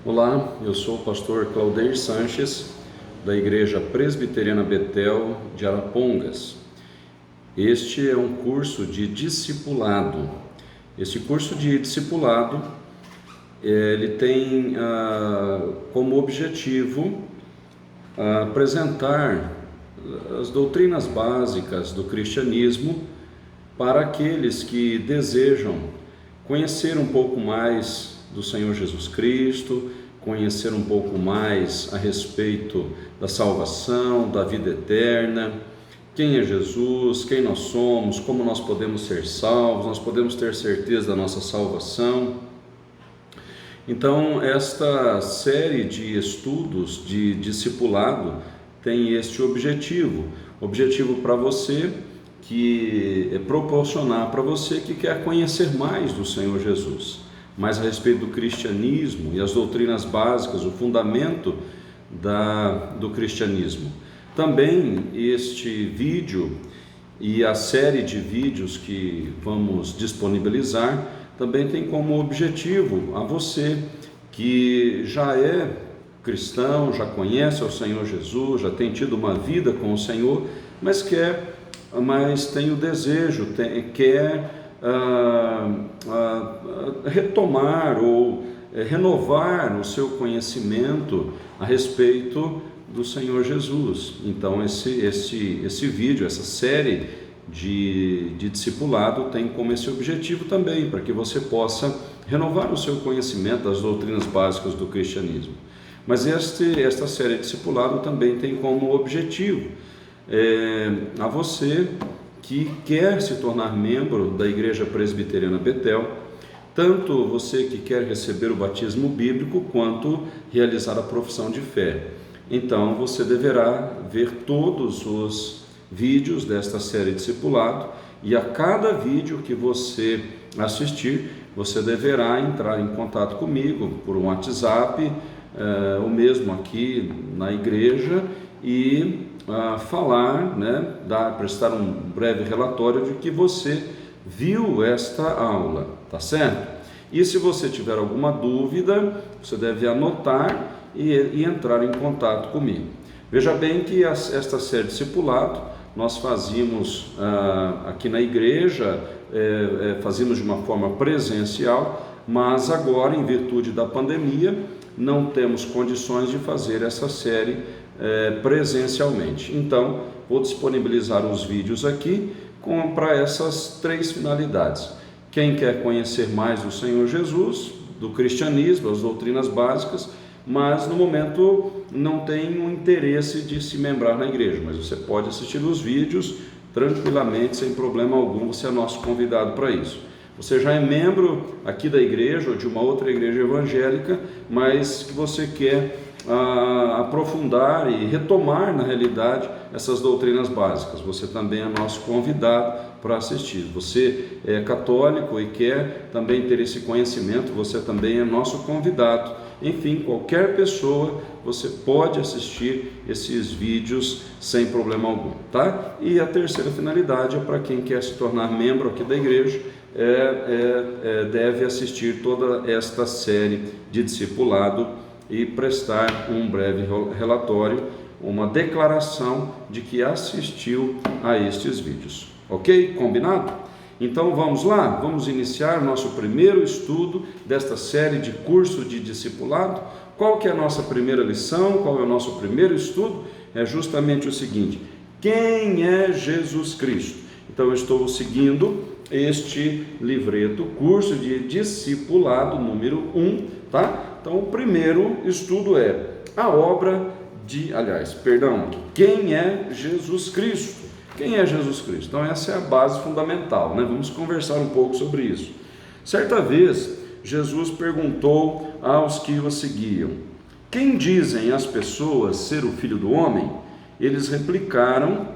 Olá, eu sou o pastor Claudeir Sanches, da Igreja Presbiteriana Betel de Arapongas. Este é um curso de discipulado. Este curso de discipulado, ele tem como objetivo apresentar as doutrinas básicas do cristianismo para aqueles que desejam conhecer um pouco mais do Senhor Jesus Cristo, conhecer um pouco mais a respeito da salvação, da vida eterna, quem é Jesus, quem nós somos, como nós podemos ser salvos, nós podemos ter certeza da nossa salvação. Então, esta série de estudos de discipulado tem este objetivo para você, que é proporcionar para você que quer conhecer mais do Senhor Jesus, mais a respeito do cristianismo e as doutrinas básicas, o fundamento do cristianismo. Também este vídeo e a série de vídeos que vamos disponibilizar também tem como objetivo a você que já é cristão, já conhece o Senhor Jesus, já tem tido uma vida com o Senhor, mas tem o desejo, quer retomar ou renovar o seu conhecimento a respeito do Senhor Jesus. Então esse vídeo, essa série de discipulado tem como esse objetivo também, para que você possa renovar o seu conhecimento das doutrinas básicas do cristianismo. Mas esta série de discipulado também tem como objetivo a você que quer se tornar membro da Igreja Presbiteriana Betel, tanto você que quer receber o batismo bíblico, quanto realizar a profissão de fé. Então, você deverá ver todos os vídeos desta série de discipulado, e a cada vídeo que você assistir, você deverá entrar em contato comigo por um WhatsApp, ou mesmo aqui na igreja, e falar, prestar um breve relatório de que você viu esta aula, tá certo? E se você tiver alguma dúvida, você deve anotar e entrar em contato comigo. Veja bem que esta série de discipulado nós fazíamos aqui na igreja, fazíamos de uma forma presencial, mas agora, em virtude da pandemia, não temos condições de fazer essa série presencialmente. Então, vou disponibilizar os vídeos aqui para essas três finalidades. Quem quer conhecer mais do Senhor Jesus, do cristianismo, as doutrinas básicas, mas no momento não tem o interesse de se membrar na igreja, mas você pode assistir os vídeos tranquilamente, sem problema algum, você é nosso convidado para isso. Você já é membro aqui da igreja ou de uma outra igreja evangélica, mas que você quer aprofundar e retomar, na realidade, essas doutrinas básicas. Você também é nosso convidado para assistir. Você é católico e quer também ter esse conhecimento, você também é nosso convidado. Enfim, qualquer pessoa, você pode assistir esses vídeos sem problema algum, tá? E a terceira finalidade é para quem quer se tornar membro aqui da igreja, deve assistir toda esta série de discipulado e prestar um breve relatório, uma declaração de que assistiu a estes vídeos. Ok? Combinado? Então vamos lá, vamos iniciar nosso primeiro estudo desta série de curso de discipulado. Qual que é a nossa primeira lição? Qual é o nosso primeiro estudo? É justamente o seguinte: quem é Jesus Cristo? Então eu estou seguindo este livreto, curso de discipulado número 1, tá? Então o primeiro estudo é quem é Jesus Cristo? Quem é Jesus Cristo? Então essa é a base fundamental, Vamos conversar um pouco sobre isso. Certa vez, Jesus perguntou aos que o seguiam: quem dizem as pessoas ser o Filho do Homem? Eles replicaram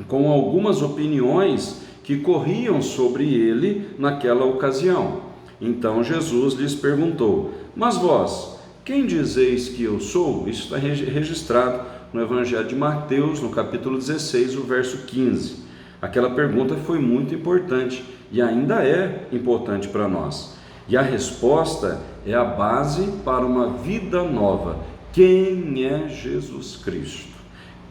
com algumas opiniões que corriam sobre ele naquela ocasião. Então Jesus lhes perguntou: mas vós, quem dizeis que eu sou? Isso está registrado no Evangelho de Mateus, no capítulo 16, o verso 15. Aquela pergunta foi muito importante e ainda é importante para nós. E a resposta é a base para uma vida nova. Quem é Jesus Cristo?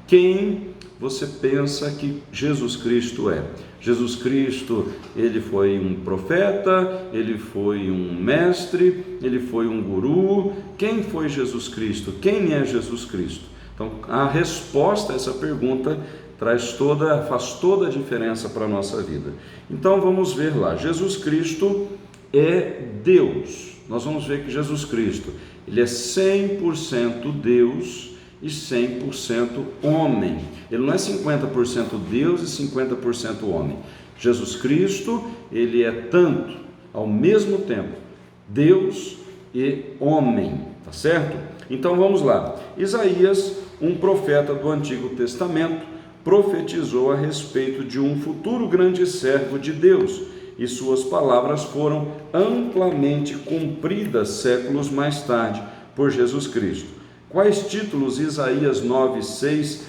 Quem você pensa que Jesus Cristo é? Jesus Cristo, ele foi um profeta, ele foi um mestre, ele foi um guru. Quem foi Jesus Cristo? Quem é Jesus Cristo? Então, a resposta a essa pergunta faz toda a diferença para a nossa vida. Então, vamos ver lá. Jesus Cristo é Deus. Nós vamos ver que Jesus Cristo, ele é 100% Deus e 100% homem. Ele não é 50% Deus e 50% homem. Jesus Cristo, ele é tanto, ao mesmo tempo, Deus e homem, tá certo? Então vamos lá. Isaías, um profeta do Antigo Testamento, profetizou a respeito de um futuro grande servo de Deus, e suas palavras foram amplamente cumpridas séculos mais tarde por Jesus Cristo. Quais títulos Isaías 9:6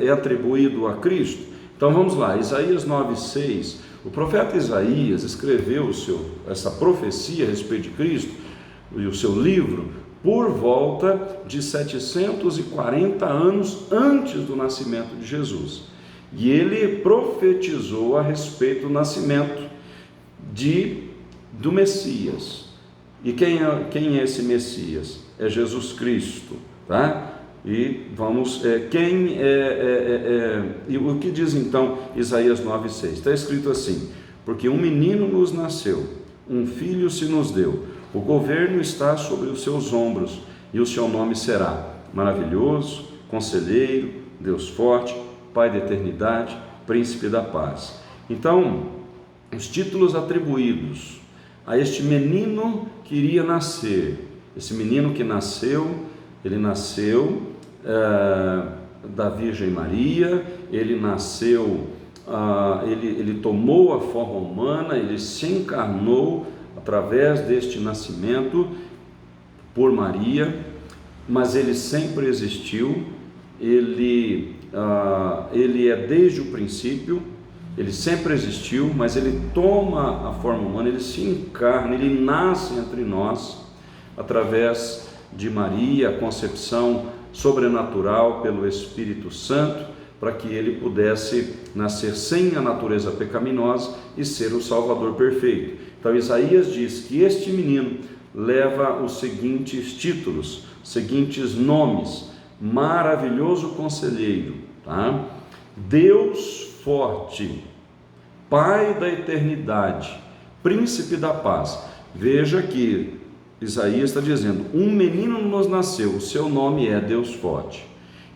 é atribuído a Cristo? Então vamos lá, Isaías 9:6, o profeta Isaías escreveu essa profecia a respeito de Cristo, e o seu livro, por volta de 740 anos antes do nascimento de Jesus. E ele profetizou a respeito do nascimento do Messias. E quem é esse Messias? É Jesus Cristo, tá? E vamos, e o que diz então Isaías 9:6? Está escrito assim: porque um menino nos nasceu, um filho se nos deu, o governo está sobre os seus ombros, e o seu nome será Maravilhoso, Conselheiro, Deus Forte, Pai da Eternidade, Príncipe da Paz. Então, os títulos atribuídos a este menino que iria nascer, esse menino que nasceu, ele nasceu da Virgem Maria, ele nasceu, ele tomou a forma humana, ele se encarnou através deste nascimento por Maria, mas ele sempre existiu, ele é desde o princípio, ele sempre existiu, mas ele toma a forma humana, ele se encarna, ele nasce entre nós através de Maria, a concepção sobrenatural pelo Espírito Santo, para que ele pudesse nascer sem a natureza pecaminosa e ser o Salvador perfeito. Então Isaías diz que este menino leva os seguintes títulos, os seguintes nomes: Maravilhoso Conselheiro, tá? Deus Forte, Pai da Eternidade, Príncipe da Paz. Veja que Isaías está dizendo: um menino nos nasceu, o seu nome é Deus Forte.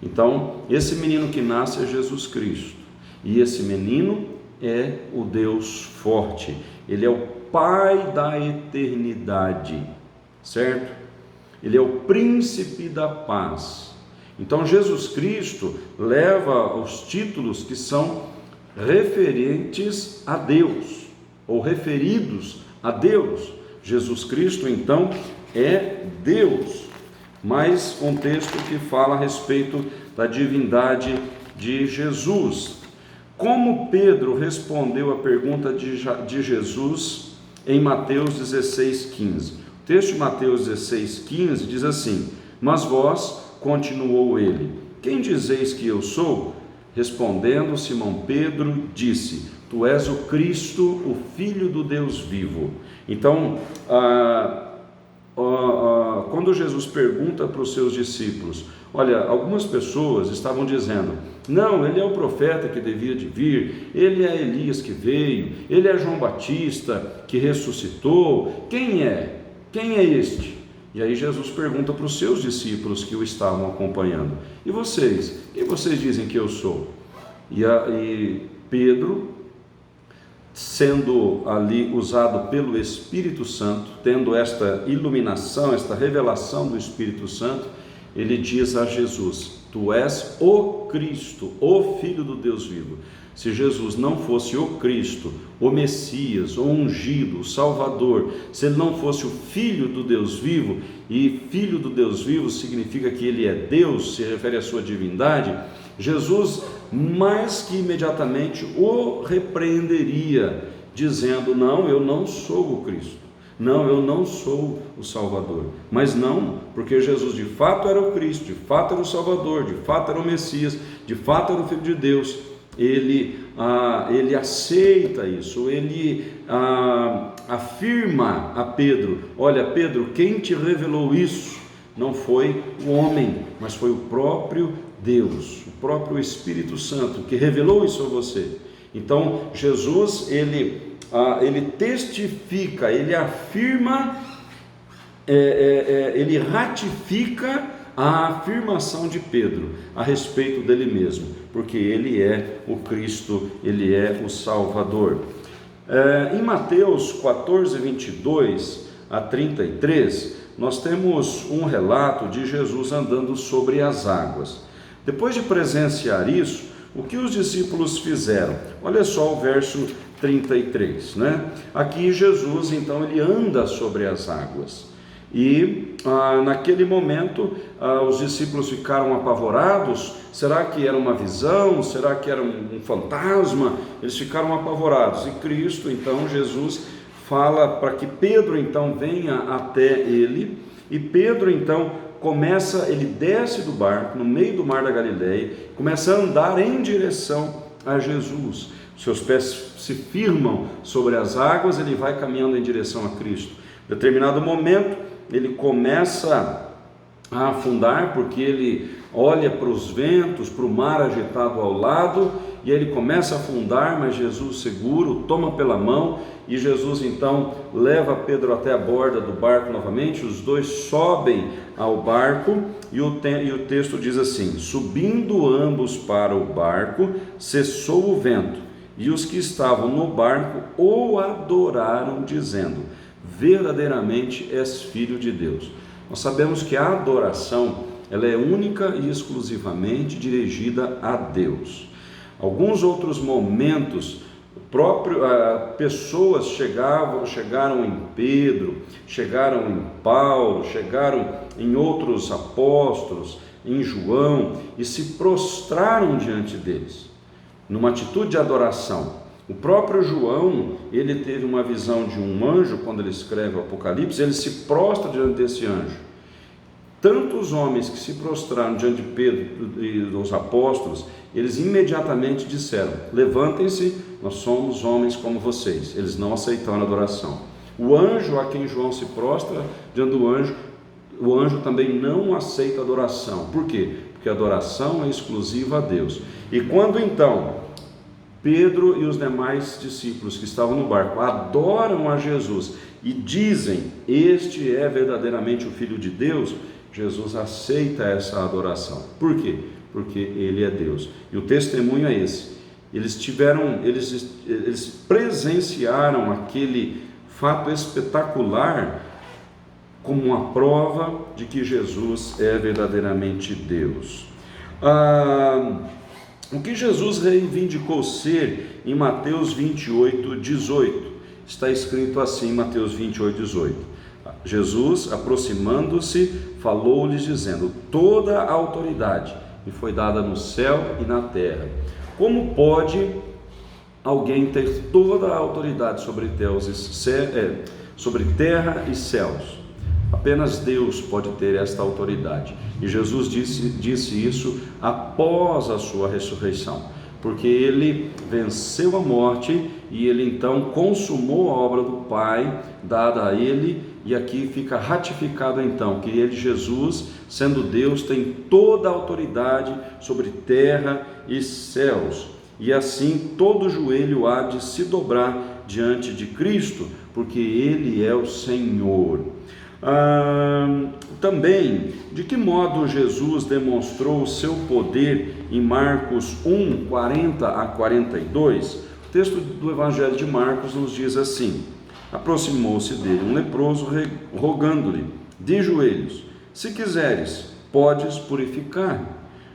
Então, esse menino que nasce é Jesus Cristo, e esse menino é o Deus Forte, ele é o Pai da Eternidade, certo? Ele é o Príncipe da Paz. Então, Jesus Cristo leva os títulos que são referentes a Deus, ou referidos a Deus. Jesus Cristo, então, é Deus. Mais um texto que fala a respeito da divindade de Jesus. Como Pedro respondeu à pergunta de Jesus em Mateus 16,15. O texto de Mateus 16,15 diz assim: mas vós, continuou ele, quem dizeis que eu sou? Respondendo Simão Pedro, disse: tu és o Cristo, o Filho do Deus vivo. Então, quando Jesus pergunta para os seus discípulos, olha, algumas pessoas estavam dizendo: não, ele é o profeta que devia de vir, ele é Elias que veio, ele é João Batista que ressuscitou, quem é? Quem é este? E aí Jesus pergunta para os seus discípulos que o estavam acompanhando: e vocês? Quem vocês dizem que eu sou? E Pedro, sendo ali usado pelo Espírito Santo, tendo esta iluminação, esta revelação do Espírito Santo, ele diz a Jesus: tu és o Cristo, o Filho do Deus vivo. Se Jesus não fosse o Cristo, o Messias, o ungido, o Salvador, se ele não fosse o Filho do Deus vivo, e Filho do Deus vivo significa que ele é Deus, se refere à sua divindade, Jesus mais que imediatamente o repreenderia, dizendo: não, eu não sou o Cristo, não, eu não sou o Salvador. Mas não, porque Jesus de fato era o Cristo, de fato era o Salvador, de fato era o Messias, de fato era o Filho de Deus. Ele aceita isso, ele afirma a Pedro: olha, Pedro, quem te revelou isso não foi o homem, mas foi o próprio Deus, o próprio Espírito Santo que revelou isso a você. Então Jesus, ele testifica, ele afirma, ele ratifica a afirmação de Pedro a respeito dele mesmo, porque ele é o Cristo, ele é o Salvador. Em Mateus 14, 22 a 33, nós temos um relato de Jesus andando sobre as águas. Depois de presenciar isso, o que os discípulos fizeram? Olha só o verso 33, né? Aqui Jesus, então, ele anda sobre as águas. E naquele momento os discípulos ficaram apavorados. Será que era uma visão? Será que era um fantasma? Eles ficaram apavorados. E Cristo, então, Jesus fala para que Pedro então venha até ele. E Pedro então ele desce do barco no meio do mar da Galileia, começa a andar em direção a Jesus. Seus pés se firmam sobre as águas, ele vai caminhando em direção a Cristo. Em determinado momento ele começa a afundar, porque ele olha para os ventos, para o mar agitado ao lado, e ele começa a afundar, mas Jesus segura, o toma pela mão, e Jesus então leva Pedro até a borda do barco novamente. Os dois sobem ao barco, e o texto diz assim: subindo ambos para o barco, cessou o vento, e os que estavam no barco o adoraram, dizendo: verdadeiramente és filho de Deus. Nós sabemos que a adoração, ela é única e exclusivamente dirigida a Deus. Alguns outros momentos, pessoas chegaram em Pedro, chegaram em Paulo, chegaram em outros apóstolos, em João, e se prostraram diante deles, numa atitude de adoração. O próprio João, ele teve uma visão de um anjo. Quando ele escreve o Apocalipse, ele se prostra diante desse anjo. Tantos homens que se prostraram diante de Pedro e dos apóstolos, eles imediatamente disseram: levantem-se, nós somos homens como vocês. Eles não aceitaram a adoração. O anjo a quem João se prostra diante do anjo, o anjo também não aceita adoração. Por quê? Porque a adoração é exclusiva a Deus. E quando então Pedro e os demais discípulos que estavam no barco adoram a Jesus e dizem: este é verdadeiramente o Filho de Deus, Jesus aceita essa adoração. Por quê? Porque ele é Deus. E o testemunho é esse: eles presenciaram aquele fato espetacular como uma prova de que Jesus é verdadeiramente Deus. O que Jesus reivindicou ser em Mateus 28, 18, está escrito assim em Mateus 28, 18. Jesus, aproximando-se, falou-lhes dizendo: toda a autoridade me foi dada no céu e na terra. Como pode alguém ter toda a autoridade sobre terra e céus? Apenas Deus pode ter esta autoridade. E Jesus disse isso após a sua ressurreição, porque ele venceu a morte e ele então consumou a obra do Pai dada a ele. E aqui fica ratificado então que ele, Jesus, sendo Deus, tem toda a autoridade sobre terra e céus. E assim todo joelho há de se dobrar diante de Cristo, porque ele é o Senhor. Também, de que modo Jesus demonstrou o seu poder em Marcos 1, 40 a 42? O texto do Evangelho de Marcos nos diz assim: aproximou-se dele um leproso, rogando-lhe de joelhos: se quiseres, podes purificar.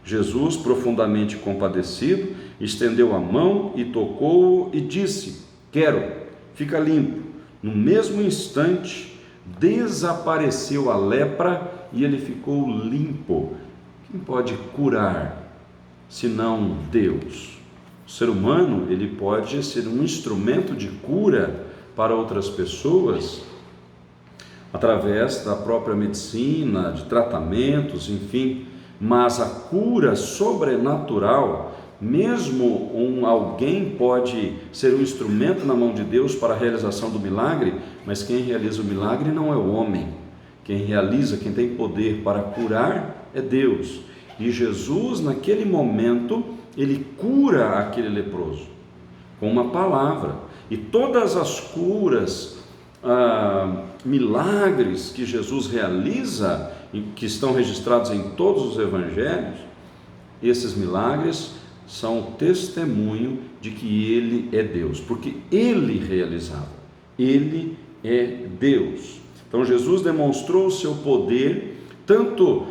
Jesus, profundamente compadecido, estendeu a mão e tocou-o e disse: quero, fica limpo. No mesmo instante desapareceu a lepra e ele ficou limpo. Quem pode curar senão Deus? O ser humano, ele pode ser um instrumento de cura para outras pessoas através da própria medicina, de tratamentos, enfim, mas a cura sobrenatural, mesmo alguém pode ser um instrumento na mão de Deus para a realização do milagre, mas quem realiza o milagre não é o homem. Quem realiza, quem tem poder para curar é Deus. E Jesus, naquele momento, ele cura aquele leproso com uma palavra. E todas as curas, milagres que Jesus realiza, que estão registrados em todos os evangelhos, esses milagres são testemunho de que ele é Deus, porque ele realizava, ele é Deus. Então Jesus demonstrou o seu poder, tanto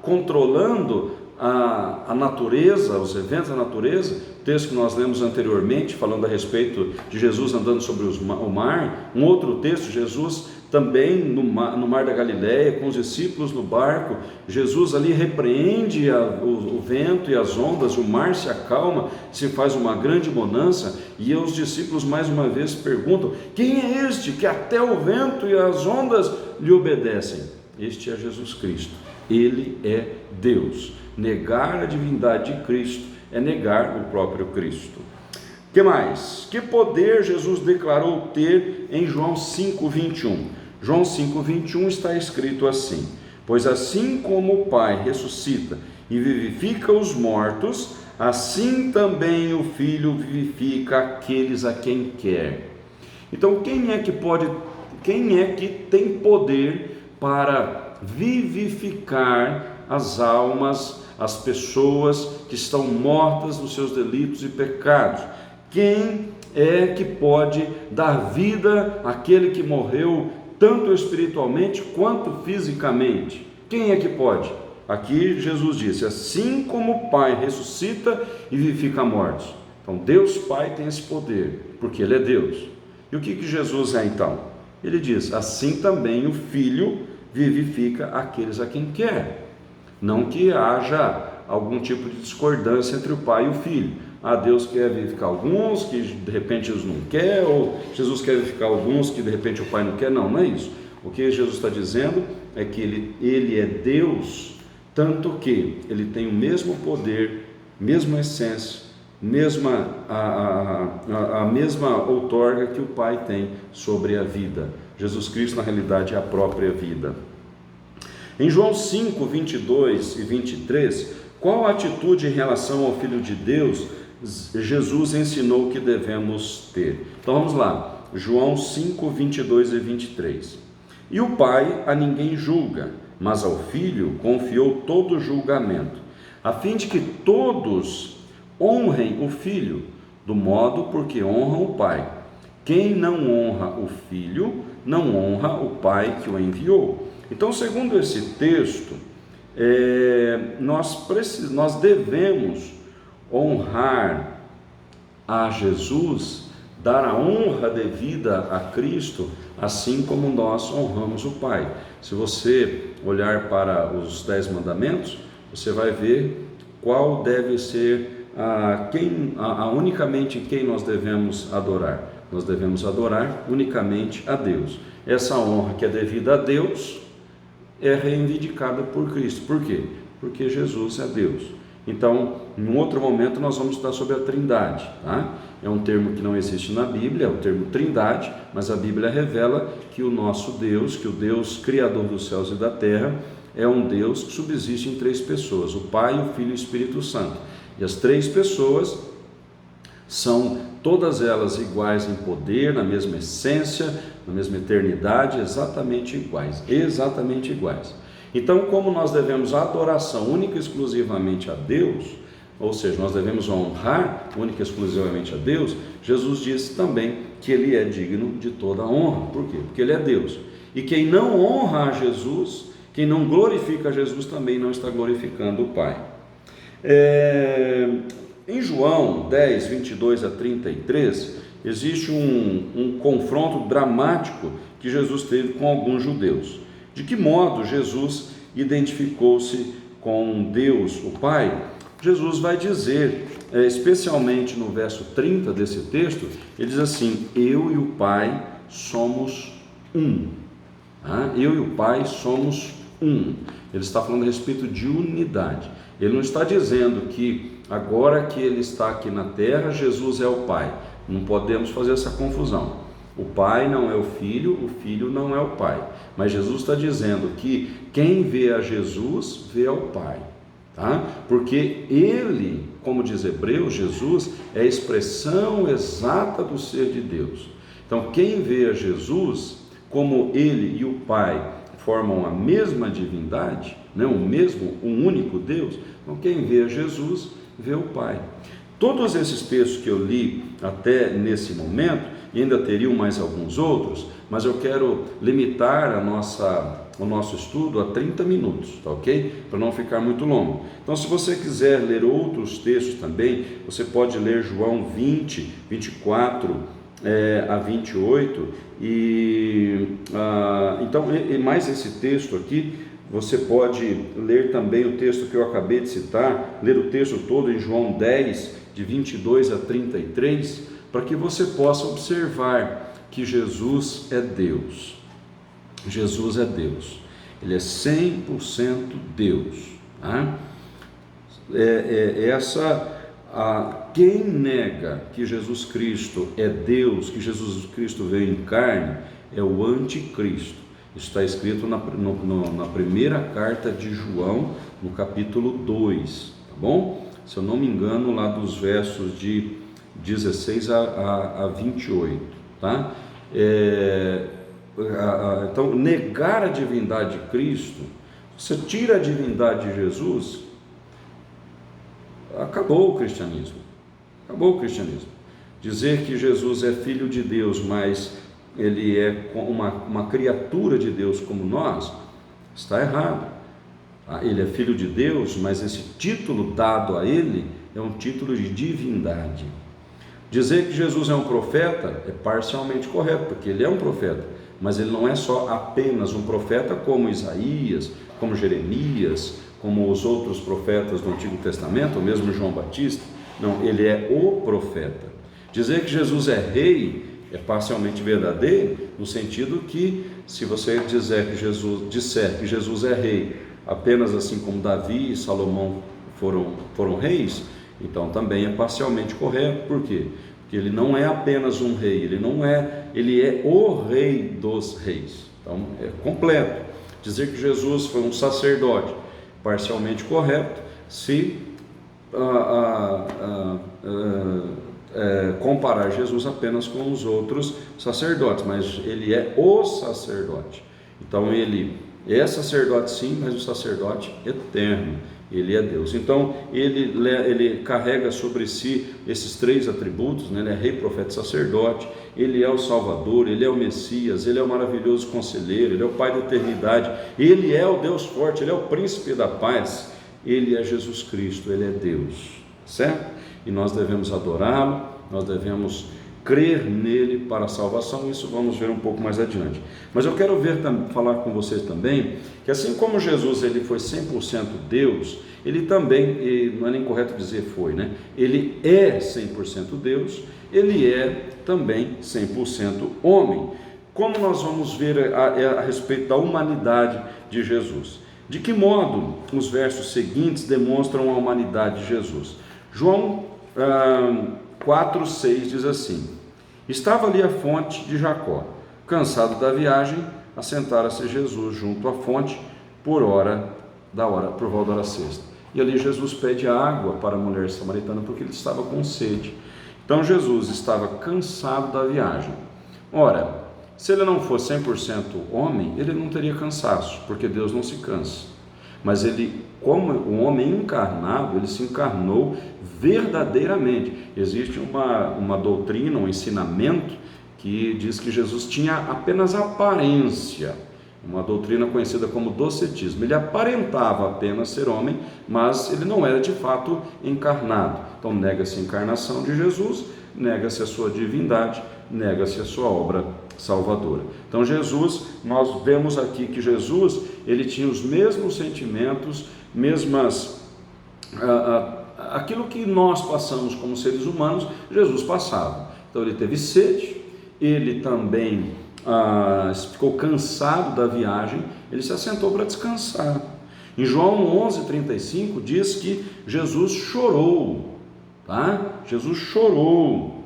controlando a natureza, os eventos da natureza, texto que nós lemos anteriormente, falando a respeito de Jesus andando sobre o mar, um outro texto, Jesus também no mar da Galileia, com os discípulos no barco, Jesus ali repreende o vento e as ondas, o mar se acalma, se faz uma grande bonança, e os discípulos mais uma vez perguntam: quem é este que até o vento e as ondas lhe obedecem? Este é Jesus Cristo, ele é Deus. Negar a divindade de Cristo é negar o próprio Cristo. O que mais? Que poder Jesus declarou ter em João 5,21? João 5,21 está escrito assim: pois assim como o Pai ressuscita e vivifica os mortos, assim também o Filho vivifica aqueles a quem quer. Então quem é que tem poder para vivificar as almas, as pessoas que estão mortas nos seus delitos e pecados? Quem é que pode dar vida àquele que morreu, tanto espiritualmente quanto fisicamente? Quem é que pode? Aqui Jesus disse: assim como o Pai ressuscita e vivifica mortos. Então Deus Pai tem esse poder, porque Ele é Deus. E o que Jesus é então? Ele diz: assim também o Filho vivifica aqueles a quem quer. Não que haja algum tipo de discordância entre o Pai e o Filho. Deus quer vivificar alguns que de repente Jesus não quer, ou Jesus quer vivificar alguns que de repente o Pai não quer. Não é isso. O que Jesus está dizendo é que ele é Deus, tanto que ele tem o mesmo poder, mesma essência, a mesma outorga que o Pai tem sobre a vida. Jesus Cristo, na realidade, é a própria vida. Em João 5, 22 e 23, qual a atitude em relação ao Filho de Deus Jesus ensinou que devemos ter? Então vamos lá, João 5, 22 e 23. E o Pai a ninguém julga, mas ao Filho confiou todo o julgamento, a fim de que todos honrem o Filho, do modo porque honram o Pai. Quem não honra o Filho, não honra o Pai que o enviou. Então, segundo esse texto, nós devemos honrar a Jesus, dar a honra devida a Cristo, assim como nós honramos o Pai. Se você olhar para os 10 mandamentos, você vai ver qual deve ser unicamente quem nós devemos adorar. Nós devemos adorar unicamente a Deus. Essa honra que é devida a Deus é reivindicada por Cristo. Por quê? Porque Jesus é Deus. Então, em outro momento nós vamos estudar sobre a Trindade, tá? É um termo que não existe na Bíblia, é o termo Trindade, mas a Bíblia revela que o nosso Deus, que o Deus Criador dos céus e da terra, é um Deus que subsiste em 3 pessoas, o Pai, o Filho e o Espírito Santo. E as 3 pessoas são todas elas iguais em poder, na mesma essência, na mesma eternidade, exatamente iguais. Então, como nós devemos adoração única e exclusivamente a Deus, ou seja, nós devemos honrar única e exclusivamente a Deus, Jesus disse também que Ele é digno de toda honra. Por quê? Porque Ele é Deus. E quem não honra a Jesus, quem não glorifica a Jesus, também não está glorificando o Pai. Em João 10, 22 a 33, existe um confronto dramático que Jesus teve com alguns judeus. De que modo Jesus identificou-se com Deus, o Pai? Jesus vai dizer, especialmente no verso 30 desse texto, ele diz assim: eu e o Pai somos um. Eu e o Pai somos um. Ele está falando a respeito de unidade. Ele não está dizendo que agora que ele está aqui na terra, Jesus é o Pai. Não podemos fazer essa confusão. O Pai não é o Filho não é o Pai. Mas Jesus está dizendo que quem vê a Jesus, vê ao Pai. Tá? Porque ele, como diz Hebreus, Jesus é a expressão exata do ser de Deus. Então, quem vê a Jesus, como ele e o Pai formam a mesma divindade, né? Um único Deus, então quem vê a Jesus, vê o Pai. Todos esses textos que eu li até nesse momento, e ainda teriam mais alguns outros, mas eu quero limitar o nosso estudo a 30 minutos, tá ok? Para não ficar muito longo. Então, se você quiser ler outros textos também, você pode ler João 20, 24 a 28, então, mais esse texto aqui, você pode ler também o texto que eu acabei de citar, ler o texto todo em João 10, de 22 a 33, para que você possa observar que Jesus é Deus. Jesus é Deus. Ele é 100% Deus. Tá? Quem nega que Jesus Cristo é Deus, que Jesus Cristo veio em carne, é o anticristo. Isso está escrito na primeira carta de João, no capítulo 2, tá bom? Se eu não me engano, lá dos versos de 16 a 28, tá? Então, negar a divindade de Cristo, você tira a divindade de Jesus, acabou o cristianismo. Acabou o cristianismo. Dizer que Jesus é filho de Deus, mas ele é uma criatura de Deus como nós, está errado. Ele é filho de Deus, mas esse título dado a ele é um título de divindade. Dizer que Jesus é um profeta é parcialmente correto, porque ele é um profeta, mas ele não é só apenas um profeta como Isaías, como Jeremias, como os outros profetas do Antigo Testamento, ou mesmo João Batista. Não, ele é o profeta. Dizer que Jesus é rei é parcialmente verdadeiro, no sentido que, se você disser que Jesus é rei, apenas assim como Davi e Salomão foram reis, então também é parcialmente correto. Por quê? Porque ele não é apenas um rei, ele é o rei dos reis. Então é completo. Dizer que Jesus foi um sacerdote, parcialmente correto, se comparar Jesus apenas com os outros sacerdotes, mas ele é o sacerdote. Então ele é sacerdote sim, mas o sacerdote eterno, ele é Deus. Então ele carrega sobre si esses três atributos, né? Ele é rei, profeta e sacerdote, ele é o Salvador, ele é o Messias, ele é o maravilhoso conselheiro, ele é o Pai da eternidade, ele é o Deus forte, ele é o príncipe da paz, ele é Jesus Cristo, ele é Deus, certo? E nós devemos adorá-lo, nós devemos crer nele para a salvação. Isso vamos ver um pouco mais adiante. Mas eu quero falar com vocês também, que assim como Jesus ele foi 100% Deus, ele também, e não é nem correto dizer foi, né? Ele é 100% Deus, ele é também 100% homem. Como nós vamos ver a respeito da humanidade de Jesus? De que modo os versos seguintes demonstram a humanidade de Jesus? João 4,6 diz assim: estava ali a fonte de Jacó. Cansado da viagem, assentara-se Jesus junto à fonte por volta da hora sexta. E ali Jesus pede água para a mulher samaritana, porque ele estava com sede. Então Jesus estava cansado da viagem. Ora, se ele não fosse 100% homem, ele não teria cansaço, porque Deus não se cansa. Mas ele, como um homem encarnado, ele se encarnou verdadeiramente. Existe uma doutrina, um ensinamento que diz que Jesus tinha apenas aparência, uma doutrina conhecida como docetismo. Ele aparentava apenas ser homem, mas ele não era de fato encarnado. Então nega-se a encarnação de Jesus, nega-se a sua divindade, nega-se a sua obra salvadora. Então Jesus, nós vemos aqui que Jesus, ele tinha os mesmos sentimentos, aquilo que nós passamos como seres humanos, Jesus passava. Então ele teve sede, ele também ficou cansado da viagem, ele se assentou para descansar. Em João 11:35 diz que Jesus chorou, tá? Jesus chorou.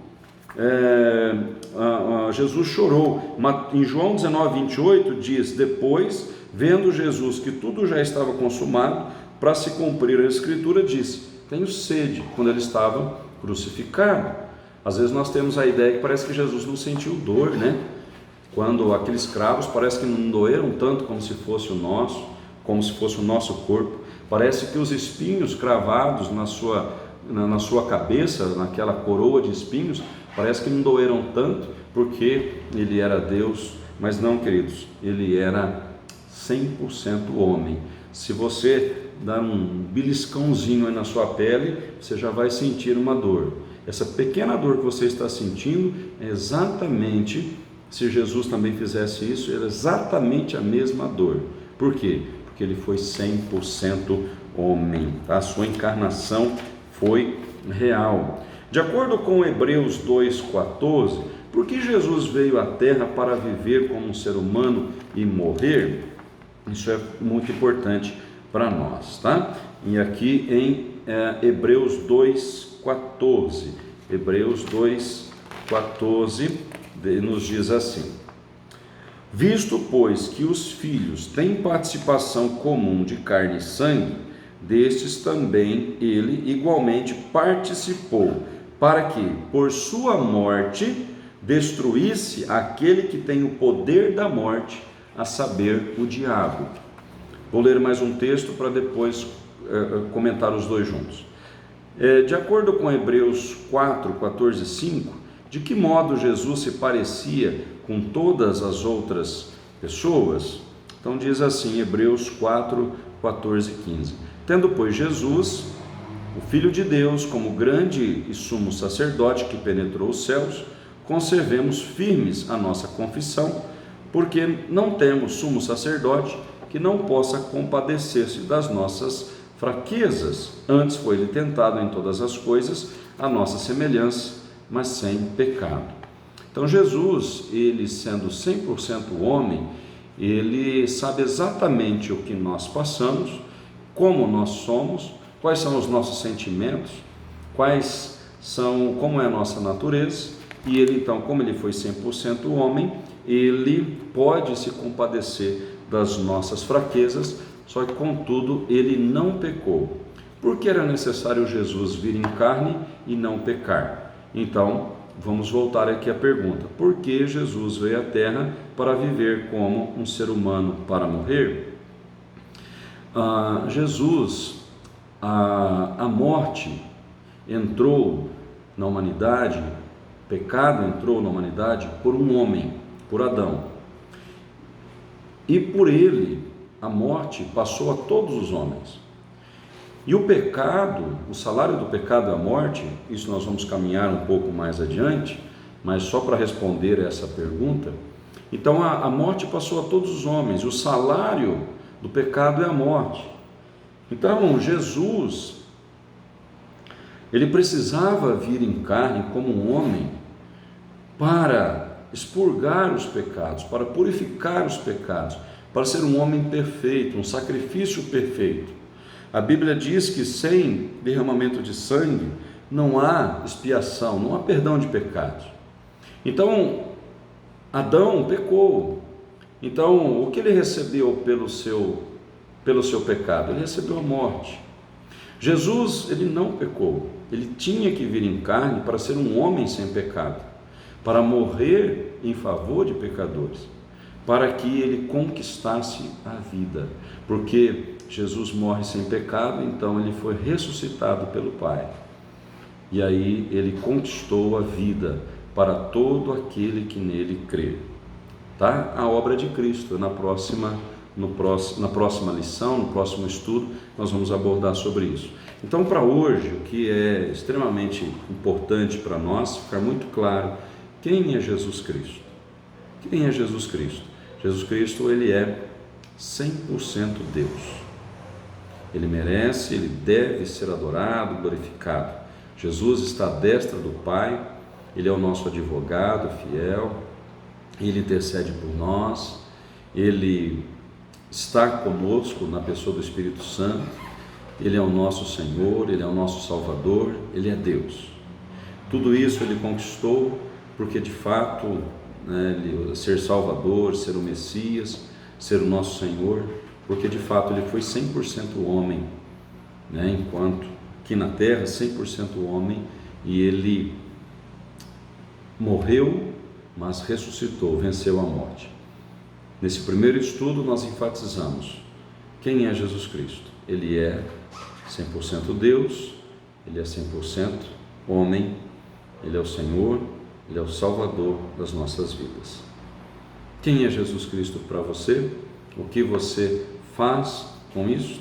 Jesus chorou. Em João 19:28 diz: depois, vendo Jesus que tudo já estava consumado, para se cumprir a escritura, disse: tenho sede, quando ele estava crucificado. Às vezes nós temos a ideia que parece que Jesus não sentiu dor, né? Quando aqueles cravos parece que não doeram tanto como se fosse o nosso corpo. Parece que os espinhos cravados na sua cabeça, naquela coroa de espinhos, parece que não doeram tanto, porque ele era Deus. Mas não, queridos, ele era 100% homem. Se você dar um beliscãozinho aí na sua pele, você já vai sentir uma dor. Essa pequena dor que você está sentindo é exatamente, se Jesus também fizesse isso, era exatamente a mesma dor. Por quê? Porque ele foi 100% homem, tá? A sua encarnação foi real. De acordo com Hebreus 2:14, por que Jesus veio à Terra para viver como um ser humano e morrer? Isso é muito importante para nós, tá? E aqui em Hebreus 2:14, Hebreus 2:14 nos diz assim: visto, pois, que os filhos têm participação comum de carne e sangue, destes também ele igualmente participou, para que, por sua morte, destruísse aquele que tem o poder da morte, a saber, o diabo. Vou ler mais um texto para depois comentar os dois juntos. De acordo com Hebreus 4:14 e 5, de que modo Jesus se parecia com todas as outras pessoas? Então diz assim, Hebreus 4:14 e 15. Tendo, pois, Jesus, o Filho de Deus, como grande e sumo sacerdote que penetrou os céus, conservemos firmes a nossa confissão, porque não temos sumo sacerdote que não possa compadecer-se das nossas fraquezas. Antes foi ele tentado em todas as coisas, a nossa semelhança, mas sem pecado. Então Jesus, ele sendo 100% homem, ele sabe exatamente o que nós passamos, como nós somos, quais são os nossos sentimentos, como é a nossa natureza, e ele então, como ele foi 100% homem, ele pode se compadecer das nossas fraquezas, só que contudo ele não pecou. Por que era necessário Jesus vir em carne e não pecar? Então, vamos voltar aqui à pergunta: por que Jesus veio à Terra para viver como um ser humano para morrer? A morte entrou na humanidade, pecado entrou na humanidade por um homem, por Adão. E por ele, a morte passou a todos os homens. E o pecado, o salário do pecado é a morte, isso nós vamos caminhar um pouco mais adiante, mas só para responder essa pergunta. Então a morte passou a todos os homens, o salário do pecado é a morte. Então Jesus, ele precisava vir em carne como um homem para expurgar os pecados, para purificar os pecados, para ser um homem perfeito, um sacrifício perfeito. A Bíblia diz que sem derramamento de sangue não há expiação, não há perdão de pecados. Então, Adão pecou. Então, o que ele recebeu pelo seu pecado? Ele recebeu a morte. Jesus, ele não pecou. Ele tinha que vir em carne para ser um homem sem pecado, para morrer em favor de pecadores, para que ele conquistasse a vida, porque Jesus morre sem pecado, então ele foi ressuscitado pelo Pai, e aí ele conquistou a vida para todo aquele que nele crê, tá? A obra de Cristo. Na próxima lição, no próximo estudo, nós vamos abordar sobre isso. Então, para hoje, o que é extremamente importante para nós ficar muito claro: quem é Jesus Cristo? Quem é Jesus Cristo? Jesus Cristo, ele é 100% Deus. Ele merece, ele deve ser adorado, glorificado. Jesus está à destra do Pai, ele é o nosso advogado fiel, ele intercede por nós, ele está conosco na pessoa do Espírito Santo, ele é o nosso Senhor, ele é o nosso Salvador, ele é Deus. Tudo isso ele conquistou porque de fato, ser Salvador, ser o Messias, ser o nosso Senhor, porque de fato ele foi 100% homem, enquanto aqui na terra 100% homem, e ele morreu, mas ressuscitou, venceu a morte. Nesse primeiro estudo nós enfatizamos quem é Jesus Cristo. Ele é 100% Deus, ele é 100% homem, ele é o Senhor, ele é o Salvador das nossas vidas. Quem é Jesus Cristo para você? O que você faz com isso?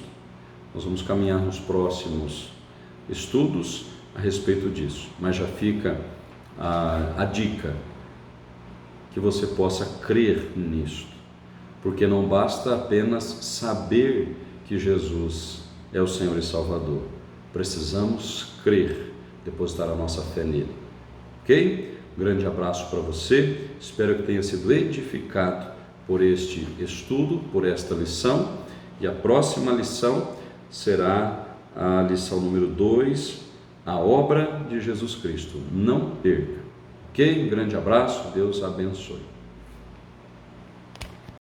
Nós vamos caminhar nos próximos estudos a respeito disso, mas já fica a dica que você possa crer nisto, porque não basta apenas saber que Jesus é o Senhor e Salvador, precisamos crer, depositar a nossa fé nele, ok? Um grande abraço para você, espero que tenha sido edificado por este estudo, por esta lição, e a próxima lição será a lição número 2, a obra de Jesus Cristo. Não perca, ok? Um grande abraço, Deus abençoe.